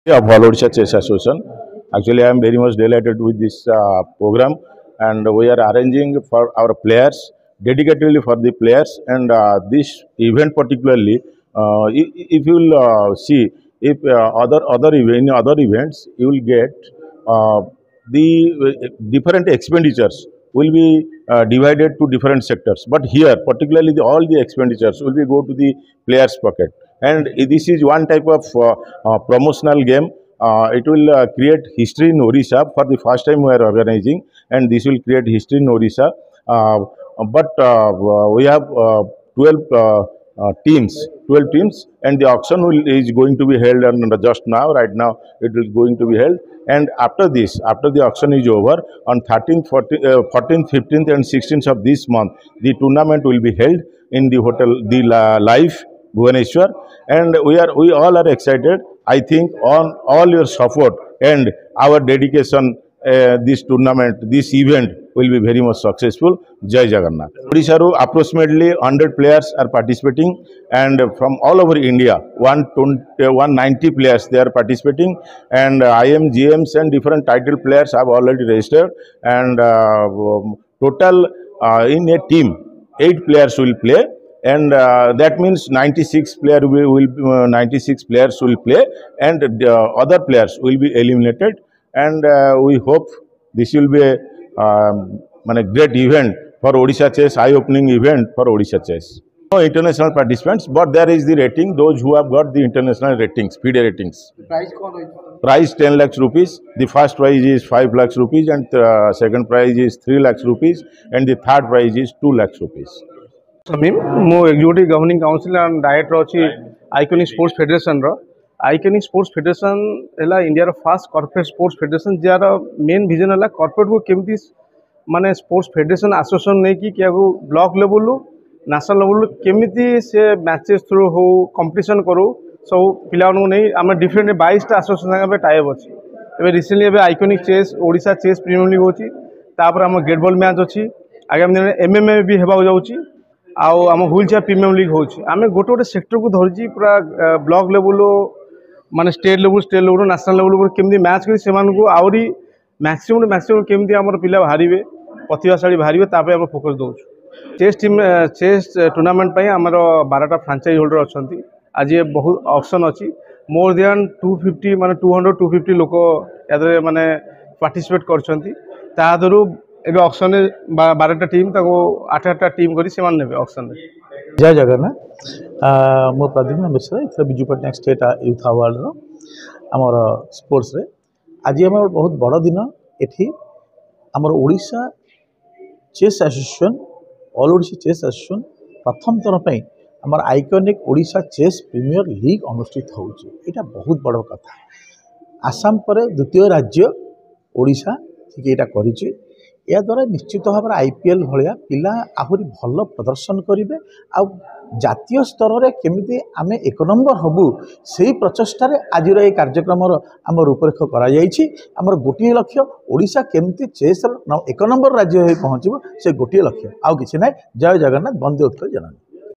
of All Odisha Chess Association. Actually, I am very much delighted with this program, and we are arranging for our players, dedicatedly for the players, and this event particularly, if you will see, if in other events, you will get the different expenditures will be divided to different sectors. But here, particularly all the expenditures will be go to the players' pocket. And this is one type of promotional game. It will create history in Odisha. For the first time we are organizing, and this will create history in Odisha. We have 12 teams, and the auction is going to be held just now. Right now, it is going to be held. And after this, after the auction is over, on 13th, 14th, 15th, and 16th of this month, the tournament will be held in the hotel, the Live Bhubaneswar, and we all are excited. I think on all your support and our dedication, this tournament, this event will be very much successful. Jai Jagannath. Odisha approximately 100 players are participating, and from all over India, 190 players they are participating, and IM, GMs and different title players have already registered, and total in a team 8 players will play. And that means 96 players will play, and other players will be eliminated. And we hope this will be a great event for Odisha Chess, eye-opening event for Odisha Chess. No international participants, but there is the rating. Those who have got the international ratings, FIDE ratings. Prize 10 lakhs rupees. The first prize is 5 lakhs rupees, and second prize is 3 lakhs rupees, and the third prize is 2 lakhs rupees. मो executive governing council and director अच्छी iconic sports federation iconic sports federation है India fast corporate sports federation जार main vision है corporate को केमती माने sports federation association नहीं कि ब्लॉक लेवल नेशनल लेवल केमी से मैचेस थ्रू हो कंपटीशन करूँ सब पिला नहीं आम डिफरेंट 22टा एसोसिएशन टाइप अच्छी recently iconic chess Odisha chess premier league होपर आम गेट बॉल मैच अच्छी आगामी दिन MMA भी होगा जाऊँगी आम व्हील चेयर प्रीमियम लीग होमें गोटे गोटे सेक्टर को धरी पूरा ब्लॉक लेवल माने स्टेट लेवल नेशनल लेवल केमती मैच कर आहरी मैक्सिमम केमती आम पिला बाहर प्रतिभाशाली बाहर आम फोकस दौर चेस टीम चेस टूर्नामेंट आमर 12टा फ्रांचाइज होल्डर अच्छा आज बहुत ऑप्शन अच्छी मोर देन 250 माने 200-250 लोक या माने पार्टिसिपेट कर एबे ऑक्शन 12टा टीम 8टा टीम करी से मान नेबे ऑक्शन रे। जय जगन्नाथ। मो प्रद्युम्न मिश्र इथर Biju Patnaik state youth award रो हमर स्पोर्ट्स रे आज हमर बहुत बड़ दिन एठी हमर Odisha chess association all Odisha chess association प्रथम थर पई हमर iconic Odisha chess premier league अनुष्ठित होउची। एटा बहुत बड़ कथा। आसाम पर द्वितीय राज्य ओडिशा ठीक एटा करिची। या द्वारा निश्चित भाव IPL भाया पिला आहरी भल प्रदर्शन करेंगे आतीय स्तर में केमी आम 1 नंबर हबू से प्रचेषा आज ये कार्यक्रम आम रूपरेख कर गोटे लक्ष्य ओडिशा केमती चेस 1 नंबर राज्य हो पहुँच से गोटे लक्ष्य आउ कि ना। जय जगन्नाथ। वंदे उत्कल जननी।